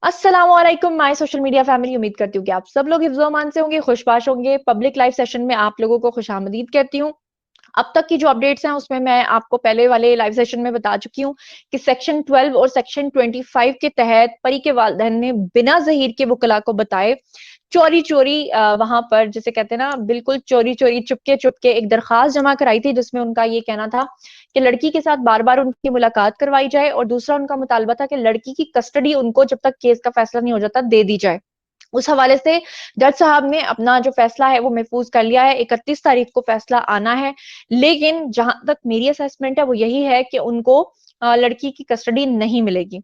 अस्सलामुअलैकुम my social media family. उम्मीद करती हूँ कि आप सब लोग हिफ्ज़-ओ-अमान से होंगे, खुशबाश होंगे। पब्लिक लाइव सेशन में आप लोगों को खुशामदीद कहती हूँ। अब तक की जो अपडेट्स हैं उसमें मैं आपको पहले वाले लाइव सेशन में बता चुकी हूँ कि सेक्शन 12 और सेक्शन 25 के तहत परी के वालिदैन ने बिना ज़हीर के वकला को बताए चोरी-चोरी वहाँ पर जिसे कहते हैं ना बिल्कुल चोरी-चोरी, चुपके-चुपके एक दरख्वास्त जमा कराई थी जिसमें उनका ये कहना था कि लड़की के साथ बार-बार उनकी मुलाकात करवाई जाए और दूसरा उनका मुतालबा था कि लड़की की कस्टडी उनको जब तक केस का फैसला नहीं हो जाता दे दी जाए। उस हवाले से जज साहब ने अपना जो फैसला है वो महफूज कर लिया है। 31 तारीख को फैसला आना है, लेकिन जहां तक मेरी असेसमेंट है वो यही है कि उनको लड़की की कस्टडी नहीं मिलेगी।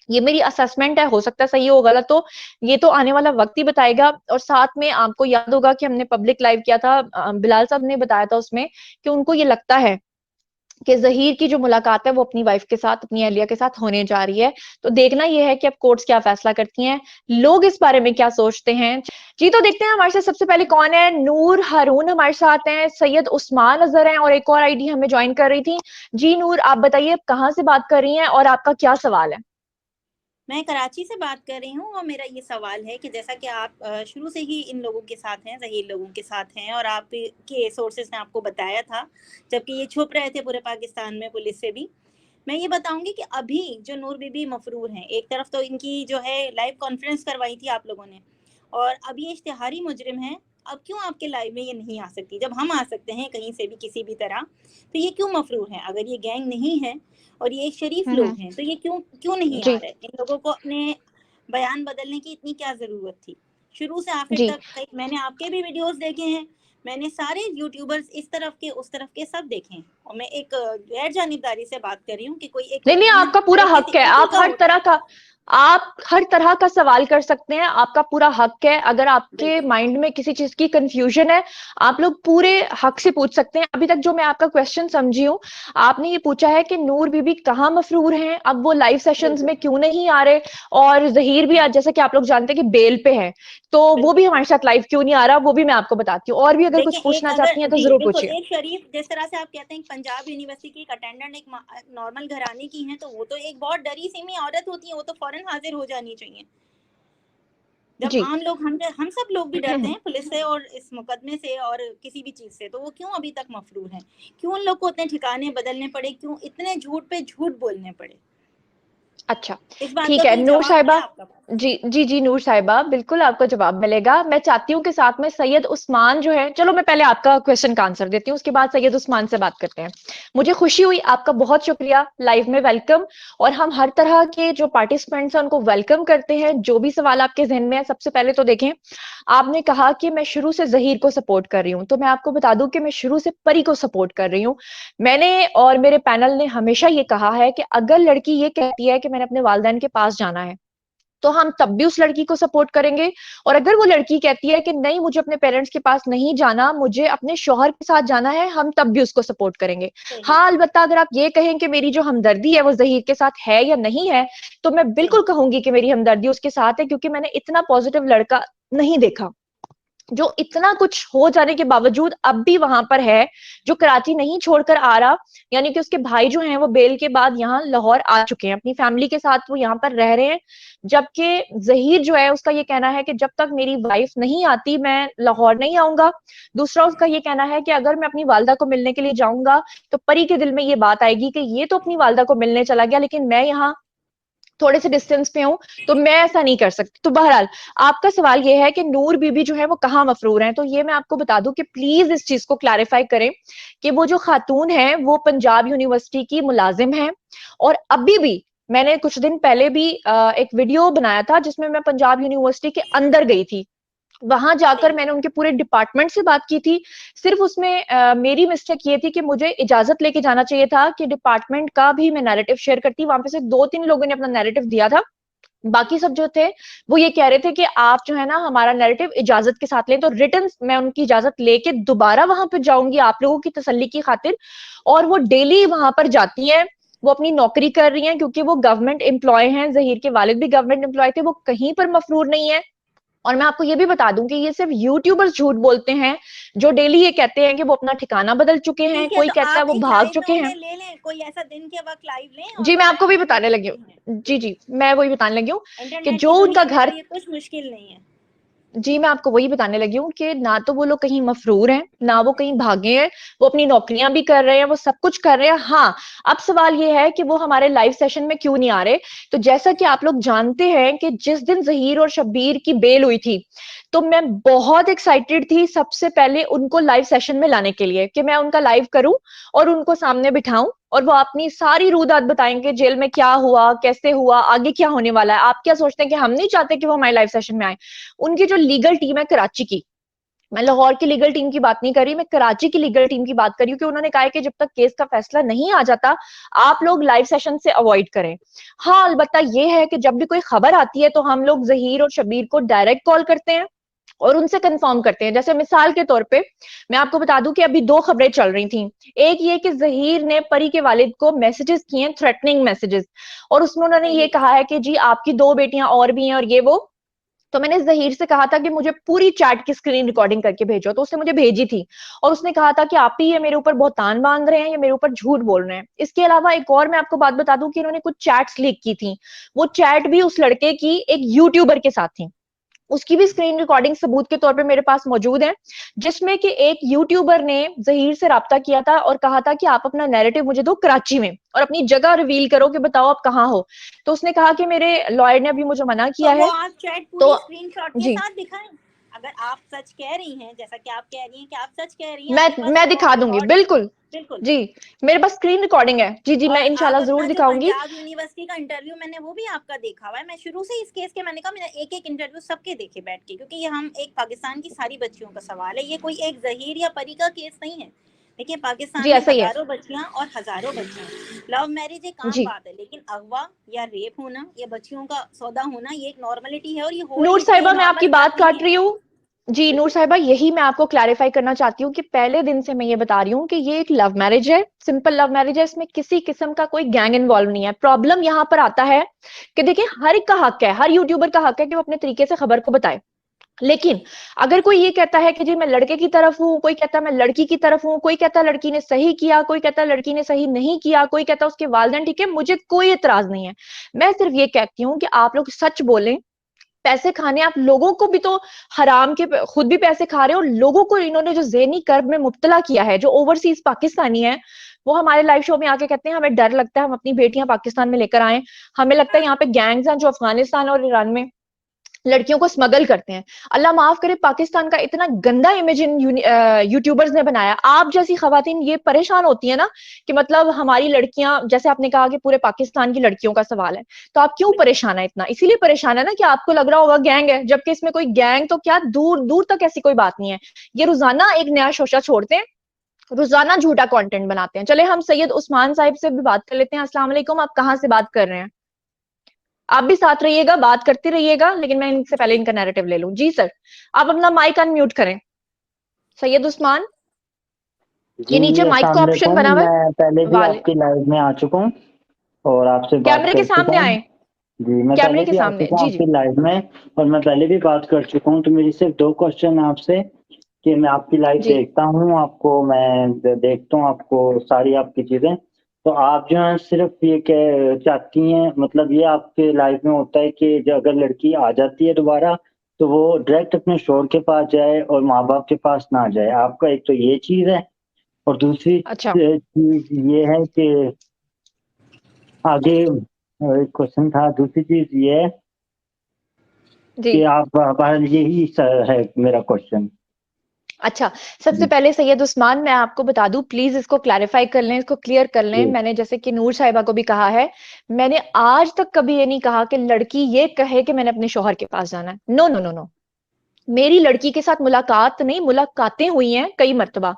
ये मेरी असेसमेंट है, हो सकता है सही हो गलत हो, ये तो आने वाला वक्त ही बताएगा। और साथ में आपको याद होगा कि हमने पब्लिक लाइव किया था, बिलाल साहब ने बताया था उसमें कि उनको ये लगता है कि ज़हीर की जो मुलाकात है वो अपनी वाइफ के साथ, अपनी अहलिया के साथ होने जा रही है। तो देखना ये है कि अब कोर्ट्स क्या फैसला करती हैं, लोग इस बारे में क्या सोचते हैं। जी, तो देखते हैं हमारे साथ सबसे पहले कौन है। नूर हारून हमारे साथ हैं, सैयद उस्मान अज़हर हैं और एक और आईडी हमें जॉइन कर रही थी। जी नूर, आप बताइए आप कहाँ से बात कर रही हैं और आपका क्या सवाल है? मैं कराची से बात कर रही हूँ और मेरा ये सवाल है कि जैसा कि आप शुरू से ही इन लोगों के साथ हैं, ज़हीर लोगों के साथ हैं और आपके सोर्सेज़ ने आपको बताया था, जबकि ये छुप रहे थे पूरे पाकिस्तान में पुलिस से भी। मैं ये बताऊँगी कि अभी जो नूर बीबी मफरूर हैं, एक तरफ तो इनकी जो है लाइव कॉन्फ्रेंस करवाई थी आप लोगों ने और अब ये इश्तिहारी मुजरिम हैं, अब क्यों आपके लाइव में ये नहीं आ सकती? जब हम आ सकते हैं कहीं से भी किसी भी तरह, तो ये क्यों मफरूर हैं? अगर ये गैंग नहीं है और ये शरीफ हम्म। लोग हैं, तो ये क्यों क्यों नहीं आ जी। रहे? इन लोगों को अपने बयान बदलने की इतनी क्या ज़रूरत थी? शुरू से आखिर जी। तक कई मैंने आपके भी वीडियोज़ देखे हैं, मैंने सारे यूट्यूबर्स इस तरफ के, उस तरफ के सब देखे हैं और मैं एक गैर जानिबदारी से बात कर रही हूँ कि कोई एक नहीं, नहीं, ओपिनियन आपका पूरा हर हक किसी है। किसी का होता है। आप हर तरह का सवाल कर सकते हैं, आपका पूरा हक है। अगर आपके बिल्कुल। माइंड में किसी चीज़ की कन्फ्यूज़न है, आप लोग पूरे हक से पूछ सकते हैं। अभी तक जो मैं आपका क्वेश्चन समझी हूँ, आपने ये पूछा है कि नूर बीबी कहाँ मफ़रूर हैं, अब वो लाइव सेशंस बिल्कुल। में क्यों नहीं आ रहे और ज़हीर भी आज जैसा कि आप लोग जानते हैं कि बेल पे है, तो वो भी बिल्कुल। हमारे साथ लाइव क्यों नहीं आ रहा, वो भी मैं आपको बताती हूँ। और भी अगर कुछ देखिए, एक पूछना अगर चाहती हैं तो जी, ज़रूर बिल्कुल, पूछिए। एक शरीफ जिस तरह से आप कहते हैं पंजाब यूनिवर्सिटी की एक अटेंडेंट एक नॉर्मल घराने की हैं, तो वो तो एक बहुत डरी-सिमी औरत होती है, वो तो फ़ौरन हाज़िर हो जानी चाहिए। जब जी। आम लोग हम सब लोग भी डरते हैं पुलिस से और इस मुकदमे से और किसी भी चीज़ से, तो वो क्यों अभी तक मफ़रूर हैं? क्यों उन लोग को इतने ठिकाने बदलने पड़े? क्यों इतने झूठ पे झूठ बोलने पड़े? अच्छा, इस बात का ठीक है, कोई नूर जवाब है साहिबा। आपका पास? जी, जी, जी, नूर साहिबा, बिल्कुल आपको जवाब मिलेगा। मैं चाहती हूँ कि साथ में सैयद उस्मान जो है, चलो मैं पहले आपका क्वेश्चन का आंसर देती हूँ, उसके बाद सैयद उस्मान से बात करते हैं। मुझे खुशी हुई, आपका बहुत शुक्रिया, लाइव में वेलकम। और हम हर तरह के जो पार्टिसिपेंट्स हैं, उनको वेलकम करते हैं, जो भी सवाल आपके ज़हन में है। सबसे पहले तो देखें, आपने कहा कि मैं शुरू से ज़हीर को सपोर्ट कर रही हूँ, तो मैं आपको बता दूँ कि मैं शुरू से परी को सपोर्ट कर रही हूँ। मैंने और मेरे पैनल ने हमेशा ये कहा है कि अगर लड़की ये कहती है कि मैंने अपने वालिदैन के पास जाना है, तो हम तब भी उस लड़की को सपोर्ट करेंगे। और अगर वो लड़की कहती है कि नहीं मुझे अपने पेरेंट्स के पास नहीं जाना, मुझे अपने शौहर के साथ जाना है, हम तब भी उसको सपोर्ट करेंगे। सही। हाँ, अलबत्ता अगर आप ये कहें कि मेरी जो हमदर्दी है वो ज़हीर के साथ है या नहीं है, तो मैं बिल्कुल सही। कहूँगी कि मेरी हमदर्दी उसके साथ है, क्योंकि मैंने इतना पॉज़िटिव लड़का नहीं देखा। जो इतना कुछ हो जाने के बावजूद अब भी वहां पर है, जो कराची नहीं छोड़कर आ रहा। यानी कि उसके भाई जो हैं वो बेल के बाद यहाँ लाहौर आ चुके हैं, अपनी फैमिली के साथ वो यहाँ पर रह रहे हैं। जबकि ज़हीर जो है उसका ये कहना है कि जब तक मेरी वाइफ नहीं आती मैं लाहौर नहीं आऊंगा। दूसरा उसका ये कहना है कि अगर मैं अपनी वालदा को मिलने के लिए जाऊंगा तो परी के दिल में ये बात आएगी कि ये तो अपनी वालदा को मिलने चला गया, लेकिन मैं यहाँ थोड़े से डिस्टेंस पे हूँ, तो मैं ऐसा नहीं कर सकती। तो बहरहाल आपका सवाल ये है कि नूर बीबी जो है वो कहाँ मफरूर हैं, तो ये मैं आपको बता दूं कि प्लीज इस चीज को क्लैरिफाई करें कि वो जो खातून है वो पंजाब यूनिवर्सिटी की मुलाजिम है। और अभी भी मैंने कुछ दिन पहले भी एक वीडियो बनाया था जिसमें मैं पंजाब यूनिवर्सिटी के अंदर गई थी। वहां जाकर सही। मैंने उनके पूरे डिपार्टमेंट से बात की थी। सिर्फ उसमें मेरी मिस्टेक ये थी कि मुझे इजाजत लेके जाना चाहिए था कि डिपार्टमेंट का भी मैं नैरेटिव शेयर करती। वहां पे से 2-3 लोगों ने अपना नैरेटिव दिया था, बाकी सब जो थे वो ये कह रहे थे कि आप जो है ना हमारा नैरेटिव इजाजत के साथ लें। तो रिटर्न मैं उनकी इजाजत लेके दोबारा वहां पे जाऊंगी आप लोगों की तसल्ली की खातिर। और वो डेली वहां पर जाती हैं, वो अपनी नौकरी कर रही हैं, क्योंकि वो गवर्नमेंट एम्प्लॉय हैं। जहीर के वालिद भी गवर्नमेंट एम्प्लॉय थे, वो कहीं पर मफरूर नहीं है। और मैं आपको ये भी बता दूं कि ये सिर्फ यूट्यूबर्स झूठ बोलते हैं, जो डेली ये कहते हैं कि वो अपना ठिकाना बदल चुके हैं, ठीक है, कोई तो कहता है आप वो एक भाग लाइव में चुके हैं। उन्हें ले लें, कोई ऐसा दिन के वक्त लाइव लें और जी, वो मैं आपको लाइव भी में बोल बताने लगी सकते हैं। हूँ। जी, मैं वही बताने लगी हूँ कि इंटरनेट जो की उनका दुनिया में तो घर, ये कुछ मुश्किल नहीं है। जी, मैं आपको वही बताने लगी हूँ कि ना तो वो लोग कहीं मफ़रूर हैं, ना वो कहीं भागे हैं, वो अपनी नौकरियाँ भी कर रहे हैं, वो सब कुछ कर रहे हैं। हाँ, अब सवाल ये है कि वो हमारे लाइव सेशन में क्यों नहीं आ रहे? तो जैसा कि आप लोग जानते हैं कि जिस दिन ज़हीर और शब्बीर की बेल हुई थी, तो मैं बहुत एक्साइटेड थी सबसे पहले उनको लाइव सेशन में लाने के लिए कि मैं उनका लाइव करूँ और उनको सामने बिठाऊँ और वो अपनी सारी रूह-दात बताएँगे, जेल में क्या हुआ, कैसे हुआ, आगे क्या होने वाला है। आप क्या सोचते हैं कि हम नहीं चाहते कि वो हमारे लाइव सेशन में आएँ? उनकी जो लीगल टीम है कराची की, मैं लाहौर की लीगल टीम की बात नहीं कर रही, मैं कराची की लीगल टीम की बात कर रही हूँ कि उन्होंने कहा है कि जब तक केस का फैसला नहीं आ जाता, आप लोग लाइव सेशन से अवॉइड करें। हाँ, अलबत्ता ये है कि जब भी कोई खबर आती है तो हम लोग ज़हीर और शब्बीर को डायरेक्ट कॉल करते हैं और उनसे कंफर्म करते हैं। जैसे मिसाल के तौर पे मैं आपको बता दूं कि अभी 2 खबरें चल रही थी। एक ये कि ज़हीर ने परी के वालिद को मैसेजेस किए हैं, थ्रेटनिंग मैसेजेस, और उसमें उन्होंने ये सही। कहा है कि जी आपकी 2 बेटियां और भी हैं और ये वो। तो मैंने ज़हीर से कहा था कि मुझे पूरी चैट की स्क्रीन रिकॉर्डिंग करके भेजो, तो उसने मुझे भेजी थी और उसने कहा था कि आप ही ये मेरे ऊपर बहतान बांध रहे हैं, ये मेरे ऊपर झूठ बोल रहे हैं। इसके अलावा एक और मैं आपको बात बता दूं कि इन्होंने कुछ चैट्स लीक की थी। वो चैट भी उस लड़के की एक यूट्यूबर के साथ थी। उसकी भी स्क्रीन रिकॉर्डिंग सबूत के तौर पे मेरे पास मौजूद है, जिसमें कि एक यूट्यूबर ने ज़हीर से राब्ता किया था और कहा था कि आप अपना नैरेटिव मुझे दो कराची में और अपनी जगह रिवील करो कि बताओ आप कहाँ हो। तो उसने कहा कि मेरे लॉयर ने अभी मुझे मना तो किया वो है। आप चैट तो पूरी स्क्रीनशॉट के जी, साथ दिखाएं। अगर आप सच कह रही हैं, जैसा कि आप कह रही हैं कि आप सच कह रही हैं, मैं आपके पास मैं दिखा दूंगी, रिकॉर्ड है। बिल्कुल। बिल्कुल। जी, मेरे पास स्क्रीन रिकॉर्डिंग है। जी, जी, मैं और आप इंशाल्लाह अपना जरूर जो दिखाऊंगी। पंजाब यूनिवर्सिटी का इंटरव्यू, मैंने वो भी आपका देखा हुआ है। मैं शुरू से इस केस के, मैंने कहा मैंने एक एक इंटरव्यू सबके देखे बैठ के, क्योंकि ये हम एक पाकिस्तान की सारी बच्चियों का सवाल है, ये कोई एक जहीर या परी का केस नहीं है। देखिए, जी, पाकिस्तान में ऐसा ही है। हजारों बच्चियां और हजारों बच्चे हैं। लव मैरिज एक आम जी, बात है, लेकिन अगवा या रेप होना या बच्चियों का सौदा होना ये एक नॉर्मलिटी है, और ये हो नूर रही थी, ये साहिबा, मैं आपकी नॉर्मल बात बात नहीं काट है। रही हूँ। जी, नूर साहिबा, यही मैं आपको क्लैरिफाई करना चाहती हूँ कि पहले दिन से मैं ये बता रही हूँ कि ये एक लव मैरिज है, सिंपल लव मैरिज है, इसमें किसी किस्म का कोई गैंग इन्वॉल्व नहीं है। प्रॉब्लम यहाँ पर आता है कि देखिए, हर एक का हक है, हर यूट्यूबर का हक है कि वो अपने तरीके से खबर को बताए। लेकिन अगर कोई ये कहता है कि जी मैं लड़के की तरफ हूँ, कोई कहता है मैं लड़की की तरफ हूँ, कोई कहता है लड़की ने सही किया, कोई कहता है लड़की ने सही नहीं किया, कोई कहता है उसके वालिदैन ठीक है, मुझे कोई एतराज नहीं है। मैं सिर्फ ये कहती हूँ कि आप लोग सच बोलें। पैसे खाने, आप लोगों को भी तो हराम के खुद भी पैसे खा रहे हो, और लोगों को इन्होंने जो ज़हनी कर्ब में मुब्तला किया है, जो ओवरसीज पाकिस्तानी है, वो हमारे लाइव शो में आके कहते हैं हमें डर लगता है हम अपनी बेटियां पाकिस्तान में लेकर आए। हमें लगता है यहाँ पे गैंग्स हैं जो अफगानिस्तान और ईरान में लड़कियों को स्मगल करते हैं। अल्लाह माफ करे, पाकिस्तान का इतना गंदा इमेज इन यूट्यूबर्स ने बनाया। आप जैसी खवातीन ये परेशान होती है ना कि मतलब हमारी लड़कियां, जैसे आपने कहा कि पूरे पाकिस्तान की लड़कियों का सवाल है, तो आप क्यों बिल्कुल। परेशान है इतना? इसीलिए परेशान है ना कि आपको लग रहा होगा गैंग है, जबकि इसमें कोई गैंग तो क्या, दूर दूर तक ऐसी कोई बात नहीं है। ये रोजाना एक नया शोशा छोड़ते हैं, रोजाना झूठा कंटेंट बनाते हैं। चले हम सैयद उस्मान साहिब से भी बात कर लेते हैं। अस्सलाम वालेकुम, आप कहाँ से बात कर रहे हैं? आप भी साथ रहिएगा, बात करते रहिएगा, लेकिन मैं इनसे पहले जी। इनका नैरेटिव ले लूं। जी सर, आप अपना माइक अनम्यूट करें। सैयद उस्मान, जी, ये नीचे माइक का अस्सलाम ऑप्शन वालेकुम। बना हुआ है। मैं पहले भी वाले आपकी लाइव में आ चुका हूँ और आपसे बात कैमरे के कर चुका सामने हूँ। आए, जी, मैं कैमरे पहले के भी आ सामने। चुका हूँ जी, जी, आपकी लाइव में और मैं पहले भी बात कर चुका हूँ। तो मेरी सिर्फ 2 क्वेश्चन है आपसे कि मैं आपकी लाइव जी। देखता हूँ, आपको मैं देखता हूँ, आपको सारी आपकी चीज़ें। तो आप जो है सिर्फ ये कह चाहती हैं, मतलब ये आपके लाइव में होता है कि जो अगर लड़की आ जाती है दोबारा, तो वो डायरेक्ट अपने शौहर के पास जाए और माँ-बाप के पास ना जाए। आपका एक तो ये चीज़ है और दूसरी अच्छा। चीज़ ये है कि आगे एक क्वेश्चन था, दूसरी चीज़ ये है जी। कि आप बहरहाल यही है मेरा क्वेश्चन। अच्छा, सबसे जी, पहले सैयद उस्मान, मैं आपको बता दूं, प्लीज इसको क्लैरिफाई कर लें, इसको क्लियर कर लें। जी, मैंने जैसे कि नूर साहिबा को भी कहा है, मैंने आज तक कभी ये नहीं कहा कि लड़की ये कहे कि मैंने अपने शौहर के पास जाना है। नो नो नो नो, मेरी लड़की के साथ मुलाकात नहीं, मुलाकातें हुई हैं कई मर्तबा।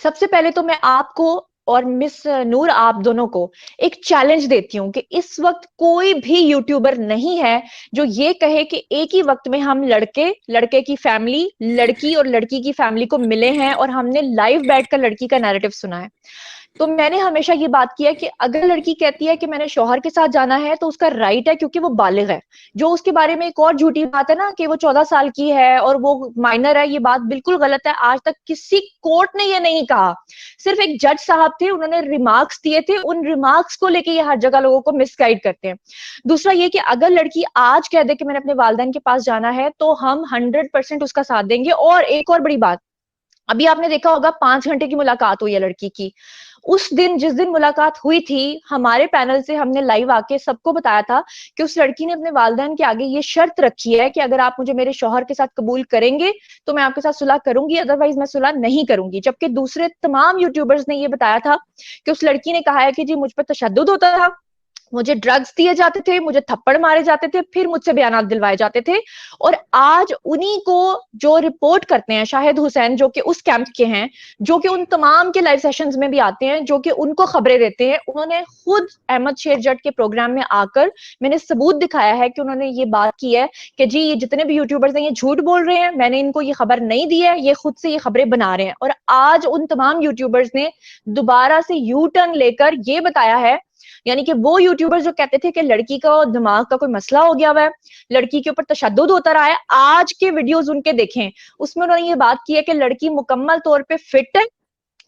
सबसे पहले तो मैं आपको और मिस नूर, आप दोनों को एक चैलेंज देती हूं कि इस वक्त कोई भी यूट्यूबर नहीं है जो ये कहे कि एक ही वक्त में हम लड़के, लड़के की फैमिली, लड़की और लड़की की फैमिली को मिले हैं और हमने लाइव बैठकर लड़की का नैरेटिव सुना है। तो मैंने हमेशा ये बात की है कि अगर लड़की कहती है कि मैंने शौहर के साथ जाना है तो उसका राइट है, क्योंकि वो बालिग है। जो उसके बारे में एक और झूठी बात है ना कि वो 14 साल की है और वो माइनर है, ये बात बिल्कुल गलत है। आज तक किसी कोर्ट ने ये नहीं कहा, सिर्फ एक जज साहब थे, उन्होंने रिमार्क्स दिए थे, उन रिमार्क्स को लेके ये हर जगह लोगों को मिसगाइड करते हैं। दूसरा ये कि अगर लड़की आज कह दे कि मैंने अपने वालिदैन के पास जाना है तो हम 100% उसका साथ देंगे। और एक और बड़ी बात, अभी आपने देखा होगा 5 घंटे की मुलाकात हुई है लड़की की। उस दिन जिस दिन मुलाकात हुई थी, हमारे पैनल से हमने लाइव आके सबको बताया था कि उस लड़की ने अपने वालिदैन के आगे ये शर्त रखी है कि अगर आप मुझे मेरे शौहर के साथ कबूल करेंगे तो मैं आपके साथ सुलह करूंगी, अदरवाइज मैं सुलह नहीं करूंगी। जबकि दूसरे तमाम यूट्यूबर्स ने ये बताया था कि उस लड़की ने कहा है कि जी मुझ पर तशद्दुद होता था, मुझे ड्रग्स दिए जाते थे, मुझे थप्पड़ मारे जाते थे, फिर मुझसे बयानात दिलवाए जाते थे। और आज उन्हीं को जो रिपोर्ट करते हैं, शाहिद हुसैन जो कि उस कैंप के हैं, जो कि उन तमाम के लाइव सेशंस में भी आते हैं, जो कि उनको खबरें देते हैं, उन्होंने खुद अहमद शेर जट के प्रोग्राम में आकर मैंने सबूत दिखाया है कि उन्होंने ये बात की है कि जी ये जितने भी यूट्यूबर्स हैं ये झूठ बोल रहे हैं, मैंने इनको ये खबर नहीं दी है, ये खुद से ये खबरें बना रहे हैं। और आज उन तमाम यूट्यूबर्स ने दोबारा से यू टर्न लेकर ये बताया है, यानी कि वो यूट्यूबर्स जो कहते थे कि लड़की का दिमाग का कोई मसला हो गया हुआ है, लड़की के ऊपर तशद्दुद होता रहा है, आज के वीडियोस उनके देखें, उसमें उन्होंने ये बात की है कि लड़की मुकम्मल तौर पे फिट है।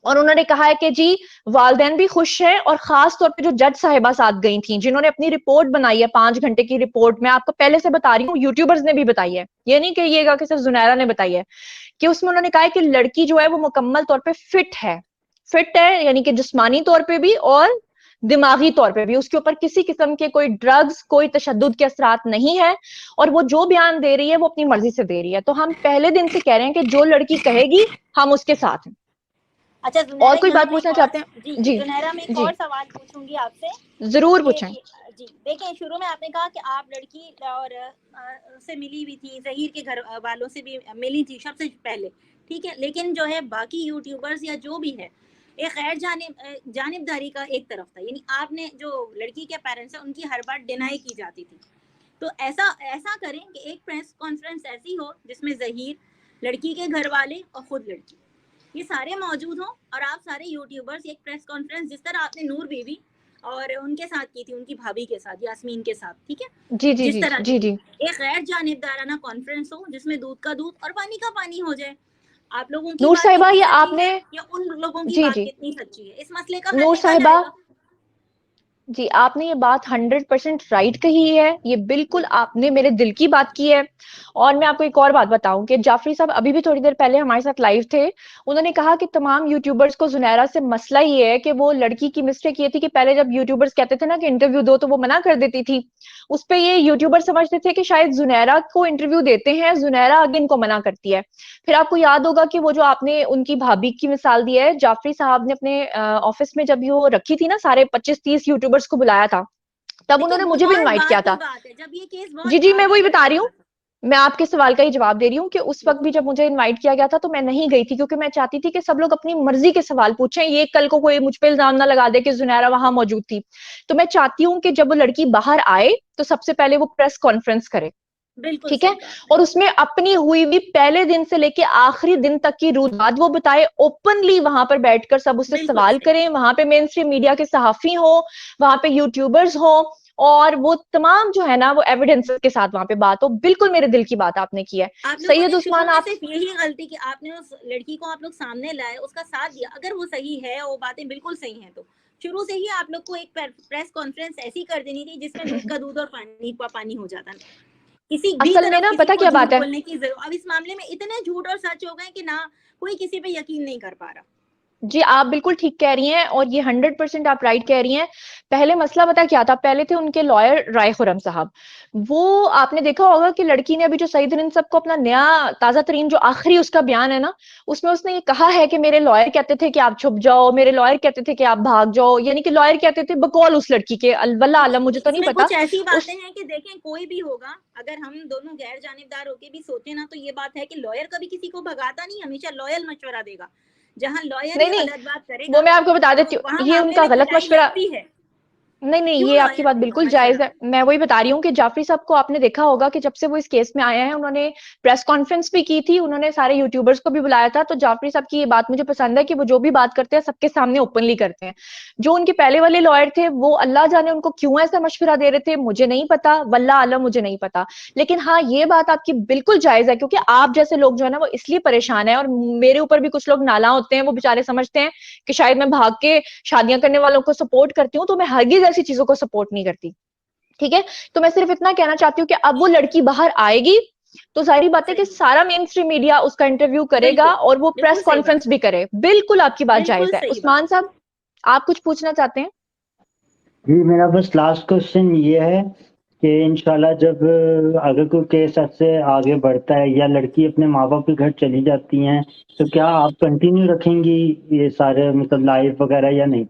और उन्होंने कहा है कि जी वालदैन भी खुश हैं, और खास तौर पे जो जज साहिबा साथ गई थी जिन्होंने अपनी रिपोर्ट बनाई है 5 घंटे की रिपोर्ट, मैं आपको पहले से बता रही हूँ यूट्यूबर्स ने भी बताई है, ये नहीं कहिएगा कि सिर्फ जुनैरा ने बताई है, कि उसमें उन्होंने कहा है कि लड़की जो है वो मुकम्मल तौर पे फिट है, यानी कि जिस्मानी तौर पे भी और दिमागी तौर पे भी, उसके ऊपर किसी किस्म के कोई ड्रग्स, कोई तशद्दुद के असरात नहीं है, और वो जो बयान दे रही है वो अपनी मर्जी से दे रही है। तो हम पहले दिन से कह रहे हैं कि जो लड़की कहेगी हम उसके साथ हैं। अच्छा और जुनैरा, कोई यहाँ बात मैं एक पूछना और चाहते हैं? जी जी जुनैरा मैं एक जी और सवाल पूछूंगी आपसे जरूर कि पूछें। जी देखें, शुरू में आपने कहा कि आप लड़की और से मिली हुई थी, ज़हीर के घर वालों से भी मिली थी सबसे पहले, ठीक है, लेकिन जो है बाकी यूट्यूबर्स या जो भी है, एक गैर जानिबदारी का एक तरफ था, यानी आपने जो लड़की के पेरेंट्स हैं उनकी हर बार डिनाई की जाती थी। तो ऐसा ऐसा करें कि एक प्रेस कॉन्फ्रेंस ऐसी हो जिसमें ज़हीर, लड़की के घर वाले और खुद लड़की, ये सारे मौजूद हों, और आप सारे यूट्यूबर्स एक प्रेस कॉन्फ्रेंस, जिस तरह आपने नूर बीवी और उनके साथ की थी, उनकी भाभी के साथ, यास्मीन के साथ, ठीक है, जी जी जिस जी तरह जी की थी, जी एक गैर जानिबदाराना कॉन्फ्रेंस हो जिसमें दूध का दूध और पानी का पानी हो जाए। आप लोगों की नूर बात साहिबा, कितनी ये सच्ची आपने, है या उन लोगों की जी बात जी कितनी सच्ची है, इस मसले का हल नूर निकल साहिबा, जाएगा। जी आपने ये बात 100% राइट कही है, ये बिल्कुल आपने मेरे दिल की बात की है। और मैं आपको एक और बात बताऊं कि जाफरी साहब अभी भी थोड़ी देर पहले हमारे साथ लाइव थे, उन्होंने कहा कि तमाम यूट्यूबर्स को जुनैरा से मसला ये है कि वो लड़की की मिस्टेक ये थी कि पहले जब यूट्यूबर्स कहते थे ना कि इंटरव्यू दो तो वो मना कर देती थी, उस पे ये यूट्यूबर समझते थे कि शायद जुनैरा को इंटरव्यू देते हैं, जुनैरा आगे इनको मना करती है। फिर आपको याद होगा कि वो जो आपने उनकी भाभी की मिसाल दी है, जाफरी साहब ने अपने ऑफिस में जब वो रखी थी ना, सारे 25-30 यूट्यूबर्स को बुलाया था, तब देखिए उन्होंने वो मुझे भी बहुत इनवाइट बाद किया की था। बात है, जब ये केस जी बहुत जी मैं आगे वही बढ़ बता रही चुका हूँ, था। मैं आपके सवाल का ही जवाब दे रही हूँ कि उस वक्त भी जब मुझे इनवाइट किया गया था तो मैं नहीं गई थी, क्योंकि मैं चाहती थी कि सब लोग अपनी मर्जी के सवाल पूछें, ये कल को कोई मुझ पे इल्जाम ना लगा दे कि जुनैरा वहां मौजूद थी। तो मैं चाहती हूँ कि जब वो लड़की बाहर आए तो सबसे पहले वो प्रेस कॉन्फ्रेंस करे, बिल्कुल ठीक सही है, कहा आपने। और उसमें अपनी हुई भी पहले दिन से लेके आखिरी दिन तक की रुदात वो बताए, ओपनली वहां पर बैठकर सब उससे बिल्कुल सवाल सही। करें, वहां पे मेन स्ट्रीम मीडिया के सहाफी हो, वहां पे यूट्यूबर्स हो, और वो तमाम जो है ना वो एविडेंस के साथ वहां पे बात हो। बिल्कुल मेरे दिल की बात आपने की है। आप लोगों सैयद ने शुरू उस्मान में आप, सिर्फ यही गलती की, आपने उस लड़की को आप लोग सामने लाए, उसका साथ दिया, अगर वो सही है, वो बातें बिल्कुल सही हैं, तो शुरू से ही आप लोग को एक प्रेस कॉन्फ्रेंस ऐसी कर देनी थी जिसमें दूध का दूध और पानी का पानी हो जाता। किसी भी असल में तरफ ना किसी पता को क्या झूठ बात है, बोलने की जरूरत, अब इस मामले में इतने झूठ और सच हो गए कि ना कोई किसी पे यकीन नहीं कर पा रहा। जी आप बिल्कुल ठीक कह रही हैं, और ये 100% आप राइट कह रही हैं। पहले मसला पता क्या था, पहले थे उनके लॉयर राय खुरम साहब, वो आपने देखा होगा कि लड़की ने अभी जो सईद रिंद सबको अपना नया ताजा तरीन जो आखिरी उसका बयान है ना, उसमें उसने ये कहा है कि मेरे लॉयर कहते थे कि आप छुप जाओ, मेरे लॉयर कहते थे कि आप भाग जाओ, यानी कि लॉयर कहते थे बकौल उस लड़की के, वल्लाह आलम मुझे तो नहीं इसमें पता। कुछ ऐसी बातें उस हैं कि देखें, कोई भी होगा, अगर हम दोनों गैर जानिबदार होके भी सोचे ना, तो ये बात है कि लॉयर कभी किसी को भगाता नहीं, हमेशा लॉयल मशवरा देगा। जहां लॉयर नहीं ये नहीं, गलत बात वो करेगा मैं आपको बता तो देती हूँ, वहां ये मामले उनका में गलत पिटाई मशवरा, लगती है। नहीं, नहीं, क्यों ये आपकी लॉयर बात को बिल्कुल बाहर जायज़ चढ़ा? है। मैं वही बता रही हूँ कि जाफ़री साहब को आपने देखा होगा कि जब से वो इस केस में आए हैं, उन्होंने प्रेस कॉन्फ्रेंस भी की थी, उन्होंने सारे यूट्यूबर्स को भी बुलाया था। तो जाफ़री साहब की ये बात मुझे पसंद है कि वो जो भी बात करते हैं, सबके सामने ओपनली करते हैं। जो उनके पहले वाले लॉयर थे, वो अल्लाह जाने उनको क्यों ऐसा मशवरा दे रहे थे, मुझे नहीं पता, वल्लाह आलम मुझे नहीं पता। लेकिन हाँ, ये बात आपकी बिल्कुल जायज़ है क्योंकि आप जैसे लोग जो है ना, वो इसलिए परेशान हैं और मेरे ऊपर भी कुछ लोग नालाँ होते हैं, वो बेचारे समझते हैं कि शायद मैं भाग के शादियां करने वालों को सपोर्ट करती हूँ, तो मैं हरगिज ऐसी चीजों को सपोर्ट नहीं करती। ठीक है, तो मैं सिर्फ इतना कहना चाहती हूँ कि अब वो लड़की बाहर आएगी तो जाहिर बात है कि सही, सारा मेन स्ट्रीम मीडिया उसका इंटरव्यू करेगा बिल्कुल, और वो प्रेस बिल्कुल सही बात, कॉन्फ्रेंस भी करे। बिल्कुल आपकी बात बिल्कुल जायज है। सही बात। उस्मान साहब, आप कुछ पूछना चाहते हैं? जी, मेरा बस लास्ट क्वेश्चन ये है कि इंशाल्लाह जब अगर कोई केस ऐसे आगे बढ़ता है या लड़की अपने माँ-बाप के घर चली जाती हैं, तो क्या आप कंटिन्यू रखेंगी ये सारे मतलब लाइव वगैरह या नहीं?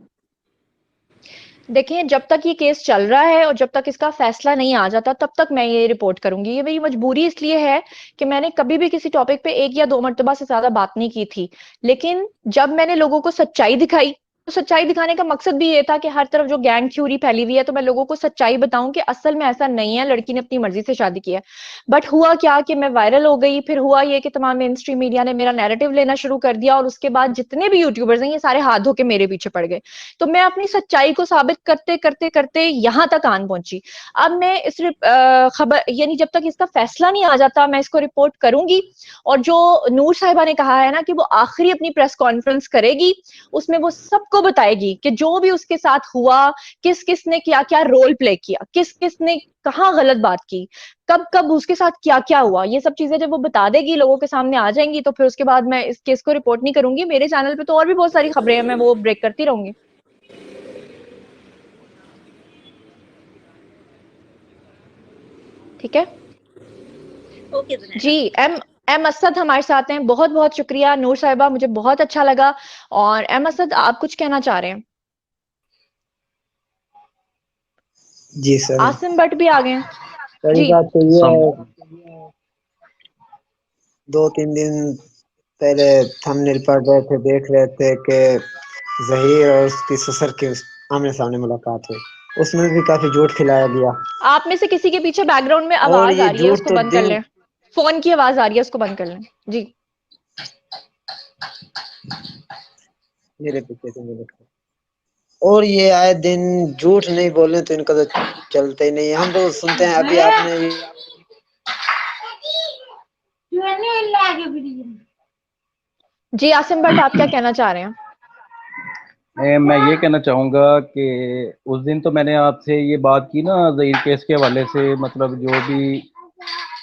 देखिए, जब तक ये केस चल रहा है और जब तक इसका फैसला नहीं आ जाता, तब तक मैं ये रिपोर्ट करूँगी। ये मेरी मजबूरी इसलिए है कि मैंने कभी भी किसी टॉपिक पे 1 या 2 मर्तबा से ज़्यादा बात नहीं की थी। लेकिन जब मैंने लोगों को सच्चाई दिखाई, तो सच्चाई दिखाने का मकसद भी ये था कि हर तरफ जो गैंग थ्योरी फैली हुई है, तो मैं लोगों को सच्चाई बताऊँ कि असल में ऐसा नहीं है, लड़की ने अपनी मर्ज़ी से शादी की है। बट हुआ क्या कि मैं वायरल हो गई, फिर हुआ ये कि तमाम मेन स्ट्रीम मीडिया ने मेरा नैरेटिव लेना शुरू कर दिया और उसके बाद जितने भी यूट्यूबर्स हैं, ये सारे हाथ धो के मेरे पीछे पड़ गए। तो मैं अपनी सच्चाई को साबित करते करते करते यहाँ तक आन पहुंची। अब मैं इस खबर यानी जब तक इसका फैसला नहीं आ जाता मैं इसको रिपोर्ट करूंगी। और जो नूर साहिबा ने कहा है ना कि वो आखिरी अपनी प्रेस कॉन्फ्रेंस करेगी, उसमें वो सबको बताएगी कि जो भी उसके साथ हुआ, किस किस ने क्या क्या रोल प्ले किया, किस किस ने कहाँ गलत बात की, कब कब उसके साथ क्या क्या हुआ। ये सब चीजें जब वो बता देगी, लोगों के सामने आ जाएंगी, तो फिर उसके बाद मैं इस केस को रिपोर्ट नहीं करूंगी। मेरे चैनल पे तो और भी बहुत सारी खबरें हैं, मैं वो ब्रेक करती रहूंगी। ठीक है ओके जी। जुनैरा। एम एम असद हमारे साथ हैं। बहुत बहुत शुक्रिया नूर साहिबा, मुझे बहुत अच्छा लगा। और एम असद, आप कुछ कहना चाह रहे हैं? जी सर। आसिम भट्ट भी आ गए हैं। पहली जी। बात तो ये सम है, 2-3 दिन पहले थंबनेल पढ़ रहे थे, देख रहे थे कि ज़हीर और उसकी ससुर की आमने सामने मुलाकात हुई, उसमें भी काफी झूठ खिलाया गया। आप में से किसी के पीछे बैकग्राउंड में और आवाज ये आ रही है, झूठ उसको तो बंद कर दिन लें। फोन की आवाज आ रही है, उसको बंद कर लें। जी। मेरे पीछे से मिनट का। और ये आए दिन झूठ नहीं बोले तो इनका तो चलता ही नहीं है। हम तो सुनते हैं, अभी आपने भी जी आसिम भट्ट, आप क्या कहना चाह रहे हैं? मैं ये कहना चाहूँगा कि उस दिन तो मैंने आपसे ये बात की ना ज़हीर केस के हवाले से, मतलब जो भी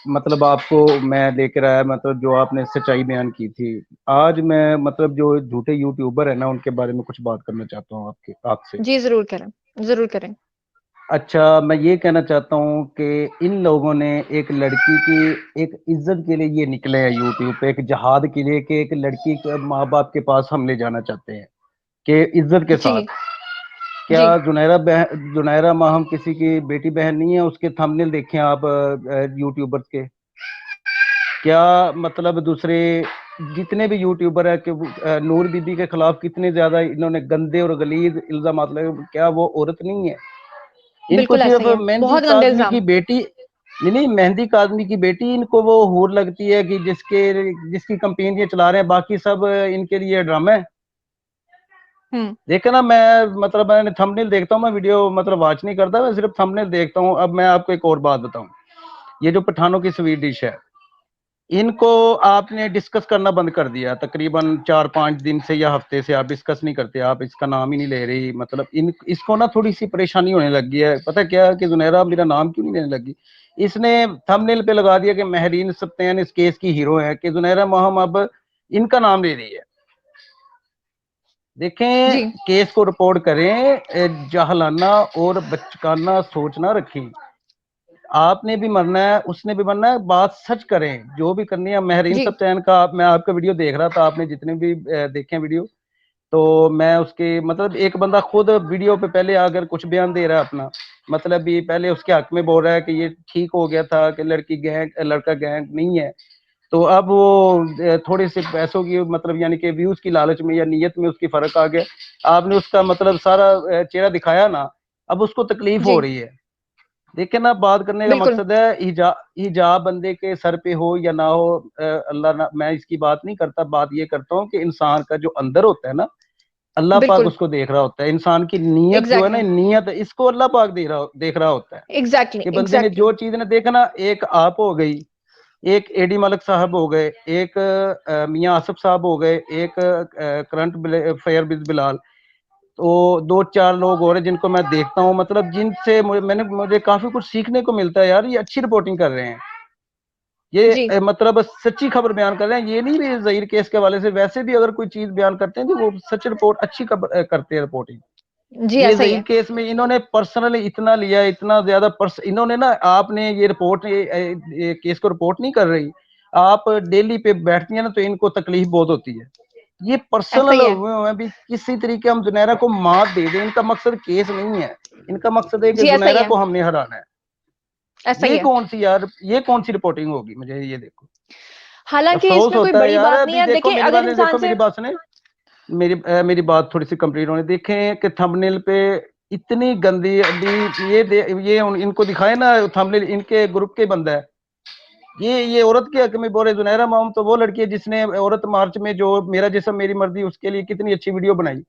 मतलब आपको मैं लेकर आया, मतलब जो आपने सच्चाई बयान की थी। आज मैं मतलब जो झूठे यूट्यूबर है ना, उनके बारे में कुछ बात करना चाहता हूँ आपके आपसे। जी जरूर करें, जरूर करें। अच्छा, मैं ये कहना चाहता हूँ कि इन लोगों ने एक लड़की की एक इज्जत के लिए ये निकले हैं यूट्यूब पे, एक जहाद के लिए कि एक लड़की के माँ बाप के पास हम ले जाना चाहते हैं कि इज्जत के जी। साथ। क्या जी। जुनैरा माहम किसी की बेटी बहन नहीं है? उसके थंबनेल देखें आप यूट्यूबर्स के। क्या मतलब दूसरे जितने भी यूट्यूबर है कि नूर बीबी के खिलाफ कितने ज्यादा इन्होंने गंदे और गलीज इल्जाम लगे। क्या वो औरत नहीं है? इनको बिल्कुल सिर्फ ऐसा ही है, मेहंदी बहुत गंदे काजमी की इल्जाम। बेटी नहीं, मेहंदी काजमी की बेटी इनको वो हूर लगती है कि जिसकी कंपेन ये चला रहे हैं, बाकी सब इनके लिए ड्रामा है। हम्म। देखा ना, मैं मतलब मैंने थंबनेल देखता हूँ, मैं वीडियो मतलब वॉच नहीं करता, मैं सिर्फ थंबनेल देखता हूँ। अब मैं आपको एक और बात बताऊं, ये जो पठानों की स्वीट डिश है, इनको आपने डिस्कस करना बंद कर दिया। तकरीबन 4-5 दिन से या हफ्ते से आप डिस्कस नहीं करते, आप इसका नाम ही नहीं ले रही। मतलब इन इसको ना थोड़ी सी परेशानी होने लगी है। पता क्या कि जुनैरा मेरा नाम क्यों नहीं लेने लगी? इसने थंबनेल पे लगा दिया कि महरीन सत्यान इस केस की हीरो है, कि जुनैरा महम अब इनका नाम ले रही है। देखें, जी। केस को रिपोर्ट करें, जाहलाना और बचकाना सोच ना रखें। आपने भी मरना है, उसने भी मरना है। बात सच करें, जो भी करनी है। महरीन जी। सत्यान का मैं आपका वीडियो देख रहा था, आपने जितने भी देखे वीडियो, तो मैं उसके मतलब एक बंदा खुद वीडियो पे पहले आकर कुछ बयान दे रहा है अपना, मतलब ये पहले उसके हक में बोल रहा है कि ये ठीक हो गया था, कि लड़का गैंग नहीं है। तो अब वो थोड़े से पैसों की मतलब यानी कि व्यूज की लालच में या नीयत में उसकी फर्क आ गया। आपने उसका मतलब सारा चेहरा दिखाया ना, अब उसको तकलीफ जी हो रही है। देखिए ना, बात करने का बिल्कुल मकसद है हिजाब बंदे के सर पे हो या ना हो, अल्लाह ना, मैं इसकी बात नहीं करता, बात ये करता हूँ कि इंसान का जो अंदर होता है ना, अल्लाह पाक बिल्कुल उसको देख रहा होता है। इंसान की नीयत जो है ना, एग्जैक्टली नीयत इसको अल्लाह पाक देख रहा होता है एग्जैक्टली कि बंदे ने एग्जैक्टली जो चीज ने देखा ना, एक आप हो गई, एक एडी मलिक साहब हो गए, एक मियां आसिफ साहब हो गए, एक करंट फेयर बिज बिलाल, तो दो चार लोग और हैं जिनको मैं देखता हूँ, मतलब जिनसे मुझे काफी कुछ सीखने को मिलता है यार। ये अच्छी रिपोर्टिंग कर रहे हैं, ये जी मतलब सच्ची खबर बयान कर रहे हैं। ये नहीं भी जहीर केस के हवाले से, वैसे भी अगर कोई चीज बयान करते हैं तो वो सच रिपोर्ट अच्छी खबर करते हैं रिपोर्टिंग। जी ये ऐसा ही जहीर है केस में इन्होंने पर्सनली इतना लिया, इतना ज्यादा इन्होंने ना, आपने ये रिपोर्ट, ये केस को रिपोर्ट नहीं कर रही, आप डेली पे बैठती है ना, तो इनको तकलीफ बहुत होती है। ये ऐसा पर्सनल ही है हुए हुए हैं भी, किसी तरीके हम जुनैरा को मात दे दें, इनका मकसद केस नहीं है। इनका मकसद है कि जी ऐसा ही जुनैरा है को हमने हराना है। ऐसा ही ये है कौन सी यार, ये कौन सी रिपोर्टिंग होगी? मुझे ये देखो, हालांकि अफसोस इसमें कोई होता है बड़ी यार। बात नहीं अभी है देखो देखिए मेरी अगर बात, इंसान देखो से मेरी बात सुने, मेरी बात थोड़ी सी कंप्लीट होने देखें कि थंबनेल पे इतनी गंदी, अभी इनको दिखाए ना थंबनेल, इनके ग्रुप के बंदा है, ये औरत के हक में बोल रहे। जुनैरा माम तो वो लड़की है जिसने औरत मार्च में जो मेरा जिस्म मेरी मर्जी, उसके लिए कितनी अच्छी वीडियो बनाई,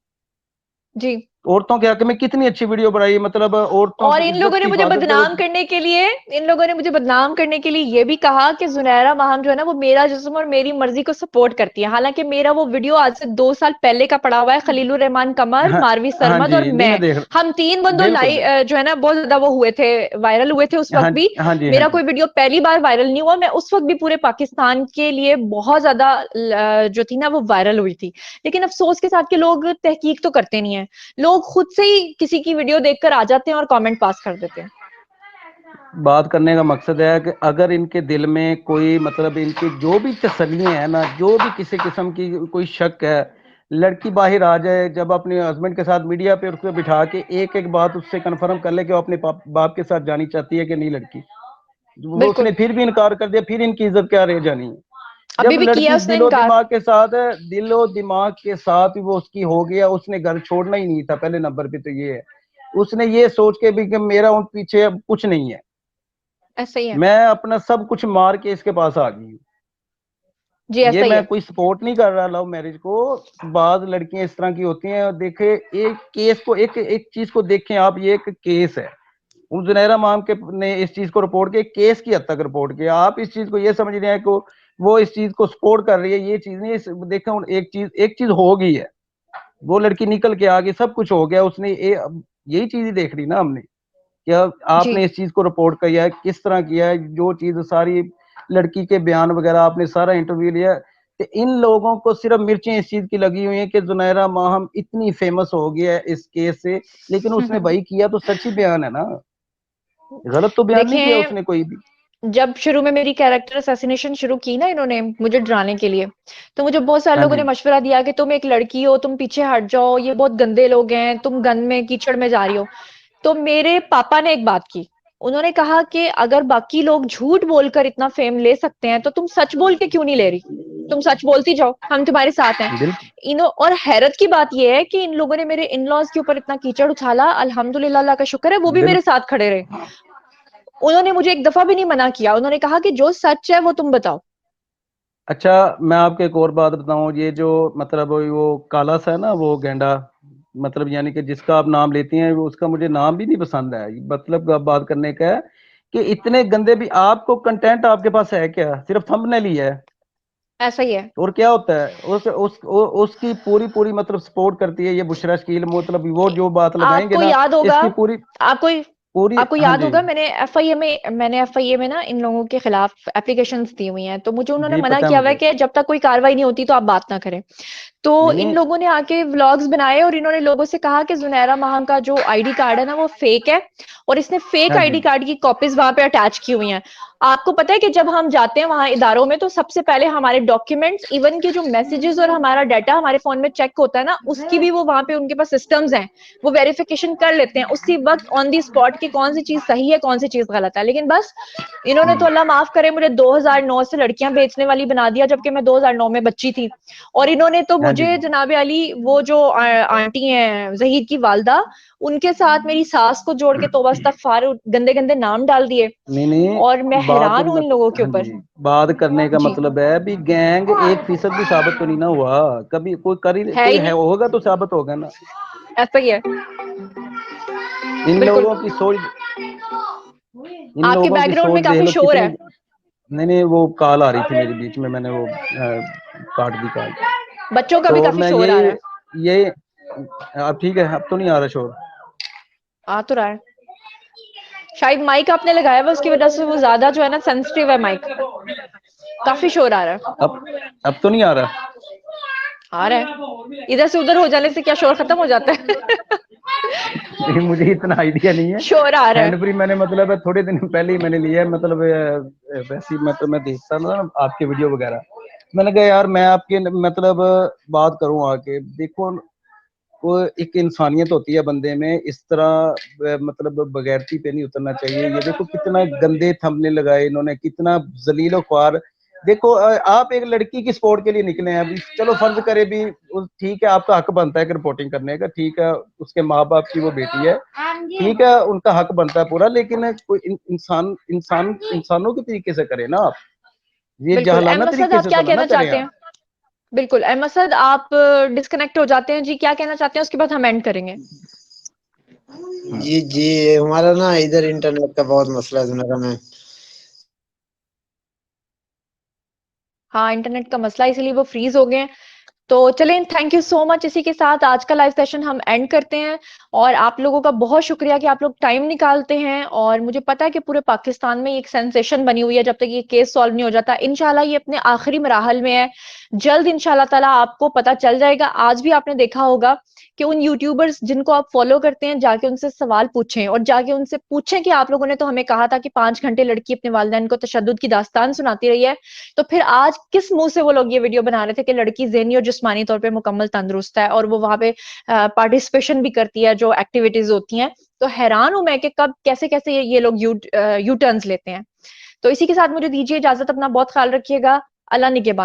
जी औरतों के हक में कितनी अच्छी वीडियो बनाई, मतलब औरतों और की इन इज्जत लोगों ने की मुझे हिफाजत में वो। बदनाम करने के लिए इन लोगों ने मुझे बदनाम करने के लिए ये भी कहा कि जुनैरा माहम जो है ना वो मेरा जिस्म और मेरी मर्जी को सपोर्ट करती है। हालांकि मेरा वो वीडियो आज से 2 साल पहले का पड़ा हुआ है। खलीलुर रहमान कमर, हाँ, मारवी हाँ सरमद और जी, नहीं मैं, मैं देख रहा, हम तीन बंदों बिल्कुल बिल्कुल, लाइव जो है ना बहुत ज्यादा वो हुए थे, वायरल हुए थे उस वक्त हाँ भी। हाँ जी, हाँ मेरा जी। कोई वीडियो पहली बार वायरल नहीं हुआ, मैं उस वक्त भी पूरे पाकिस्तान के लिए बहुत ज्यादा जो थी ना वो वायरल हुई थी। लेकिन अफसोस के साथ कि लोग तहकीक तो करते नहीं है, लोग खुद से ही किसी की वीडियो देखकर आ जाते हैं और कमेंट पास कर देते हैं। बात करने का मकसद है कि अगर इनके दिल में कोई, मतलब इनकी जो भी तसल्लियां है ना, जो भी किसी किस्म की कोई शक है, लड़की बाहर आ जाए, जब अपने हस्बैंड के साथ मीडिया पे उसको बिठा के एक एक बात उससे कंफर्म कर ले कि वो अपने बाप के साथ जानी चाहती है कि नहीं लड़की, वो उसने बिल्कुल फिर भी इनकार कर दिया, फिर इनकी इज्जत क्या रह जानी है? अभी जब भी किया लड़की उसने इनकार। दिलो दिमाग के साथ वो उसकी हो गया, उसने घर छोड़ना ही नहीं था पहले नंबर पे, तो ये है, उसने ये सोच के भी कि मेरा उन पीछे अब कुछ नहीं है, ऐसा ही है मैं अपना सब कुछ मार के इसके पास आ गई हूँ। जी ये ऐसा ही मैं है कोई सपोर्ट नहीं कर रहा लव मैरिज को, बाद लड़कियां इस तरह की होती हैं। देखे एक केस को, एक एक चीज को देखें आप, ये एक केस है। उस जुनैरा माम के ने इस चीज को रिपोर्ट किया, केस की हद तक रिपोर्ट किया। आप इस चीज को ये समझ रहे हैं कि वो इस चीज को सपोर्ट कर रही है, ये चीज नहीं। देखो एक चीज हो गई है, वो लड़की निकल के आ गई, सब कुछ हो गया, उसने यही चीज ही देख ली ना हमने, क्या जी आपने इस चीज को रिपोर्ट किया है, किस तरह किया है, जो चीज सारी लड़की के बयान वगैरह आपने सारा इंटरव्यू लिया। तो इन लोगों को सिर्फ मिर्चें इस चीज की लगी हुई हैं कि जुनैरा माहम इतनी फेमस हो गया है इस केस से, लेकिन उसने भाई किया तो सच ही बयान है ना, गलत तो बयान नहीं किया देखें उसने कोई भी। जब शुरू में मेरी कैरेक्टर असैसिनेशन शुरू की ना इन्होंने मुझे डराने के लिए, तो मुझे बहुत सारे हाँ लोगों जी, ने मशवरा दिया कि तुम एक लड़की हो, तुम पीछे हट जाओ, ये बहुत गंदे लोग हैं, तुम गंद में कीचड़ में जा रही हो। तो मेरे पापा ने एक बात की, उन्होंने कहा कि अगर बाकी लोग झूठ बोलकर इतना फेम ले सकते हैं तो तुम सच बोल के क्यों नहीं ले रही, तुम सच बोलती जाओ, हम तुम्हारे साथ हैं। बिल्कुल इनो और हैरत की बात यह है कि इन लोगों ने मेरे इन लॉज के ऊपर इतना कीचड़ उछाला, अल्हम्दुलिल्लाह, अल्लाह का शुक्र है वो भी मेरे बिल्कुल। साथ खड़े रहे। उन्होंने मुझे एक दफा भी नहीं मना किया, उन्होंने कहा कि जो सच है वो तुम बताओ। अच्छा, मैं आपको एक और बात बताऊं, ये जो मतलब वो काला सा है ना, वो गेंडा, मतलब यानी कि जिसका आप नाम लेती हैं, वो उसका मुझे नाम भी नहीं पसंद है। मतलब बात करने का है कि इतने गंदे भी, आपको कंटेंट आपके पास है क्या? सिर्फ थंबनेल ही है, ऐसा ही है। और क्या होता है? उसकी पूरी पूरी मतलब सपोर्ट करती है ये बुशरा शकील, मतलब वो जो बात लगाएंगे आपको ना, याद होगा इसकी पूरी आपको पूरी, आपको हाँ याद जी, होगा मैंने एफआईए में ना इन लोगों के खिलाफ एप्लीकेशंस दी हुई हैं, तो मुझे उन्होंने जी मना पता है किया हुआ है मुझे। कि जब तक कोई कार्रवाई नहीं होती तो आप बात ना करें। तो नहीं इन नहीं, लोगों ने आके व्लॉग्स बनाए और इन्होंने लोगों से कहा कि जुनैरा माहम का जो आईडी कार्ड है ना वो फेक है, और इसने फेक हाँ जी, आईडी कार्ड की कॉपीज वहां पे अटैच की हुई हैं। आपको पता है कि जब हम जाते हैं वहां इदारों में तो सबसे पहले हमारे डॉक्यूमेंट्स, इवन के जो मैसेजेस और हमारा डाटा हमारे फोन में चेक होता है ना, उसकी भी वो वहां पे उनके पास सिस्टम्स हैं, वो वेरिफिकेशन कर लेते हैं उसी वक्त ऑन दी स्पॉट की कौन सी चीज सही है कौन सी चीज गलत है। लेकिन बस इन्होंने तो अल्लाह माफ करे मुझे 2009 से लड़कियां बेचने वाली बना दिया, जबकि मैं 2009 में बच्ची थी। और इन्होंने तो हाँ जी मुझे जनाबे अली वो जो आंटी हैं जहीर की वालदा, उनके साथ मेरी सास को जोड़ के तौबा इस्तगफार गंदे गंदे नाम डाल दिए। नहीं नहीं, और मैं बात हैरान हूं इन लोगों के हाँ ऊपर। जी, बात करने का जी, मतलब है भी गैंग 1% भी साबित तो नहीं ना हुआ, कभी कोई कर ही है कोई ही है नहीं, होगा तो साबित होगा ना। ऐसा ही है। इन बिल्कुल। लोगों की सोच, इन आपके लोगों की बैकग्राउंड सोच में देख काफी लो शोर कितनी। है। नहीं नहीं, वो कॉल आ रही थी मेरे बीच में, मैंने वो काट दी कॉल। बच्चों का भी तो काफी मैं शोर आ रहा है। ये अब ठीक है, अब तो नहीं आ रहा शोर। आ तो रहा है, शायद माइक आपने लगाया हुआ उसकी वजह से वो ज्यादा जो है ना सेंसिटिव है माइक, काफी शोर आ रहा है। अब तो नहीं आ रहा। आ रहा है, इधर से उधर हो जाने से क्या शोर खत्म हो जाता है? नहीं, मुझे इतना आइडिया नहीं है। शोर आ रहा हैंड है। फ्री मैंने मतलब थोड़े दिन पहले ही मैंने लिया है, मतलब वैसे ही मतलब मैं देखता था ना आपके वीडियो वगैरह, मैंने कहा यार मैं आपके मतलब बात करूं आके। देखो वो एक इंसानियत होती है बंदे में, इस तरह मतलब बगैरती पे नहीं उतरना चाहिए। ये देखो कितना गंदे थंबनेल लगाए इन्होंने, कितना जलीलो ख्वार। देखो आप एक लड़की की सपोर्ट के लिए निकले हैं अभी, चलो फर्ज करे भी ठीक है, आपका हक बनता है रिपोर्टिंग करने का, ठीक है, उसके माँ बाप की वो बेटी है, ठीक है, उनका हक बनता है पूरा, लेकिन कोई इंसानों के तरीके से करे ना आप, ये बिल्कुल। जहलाना अहमद सद तरीके आप से क्या तो ना कहना करें चाहते आप। हैं? बिल्कुल अहमद सद आप डिस्कनेक्ट हो जाते हैं जी, क्या कहना चाहते हैं उसके बाद हम एंड करेंगे। जी जी, हमारा ना इधर इंटरनेट का बहुत मसला है जुनैरा में। हाँ, इंटरनेट का मसला इसलिए वो फ्रीज हो गए हैं। तो चलें, थैंक यू सो मच। इसी के साथ आज का लाइव सेशन हम एंड करते हैं। और आप लोगों का बहुत शुक्रिया कि आप लोग टाइम निकालते हैं। और मुझे पता है कि पूरे पाकिस्तान में एक सेंसेशन बनी हुई है जब तक ये केस सॉल्व नहीं हो जाता। इंशाल्लाह ये अपने आखिरी मराहल में है, जल्द इंशाल्लाह ताला आपको पता चल जाएगा। आज भी आपने देखा होगा कि उन यूट्यूबर्स जिनको आप फॉलो करते हैं जाके उनसे सवाल पूछें, और जाके उनसे पूछें कि आप लोगों ने तो हमें कहा था कि 5 घंटे लड़की अपने वालिदैन को तशद्दुद की दास्तान सुनाती रही है, तो फिर आज किस मुंह से वो लोग ये वीडियो बना रहे थे कि लड़की ज़हनी और जिस्मानी तौर पे मुकम्मल तंदुरुस्त है और वो वहां पे पार्टिसिपेशन भी करती है जो एक्टिविटीज होती हैं। तो हैरान हूं मैं कि कब कैसे कैसे ये लोग यू टर्न्स लेते हैं। तो इसी के साथ मुझे दीजिए इजाजत, अपना बहुत ख्याल रखिएगा। अल्लाह निगहबान।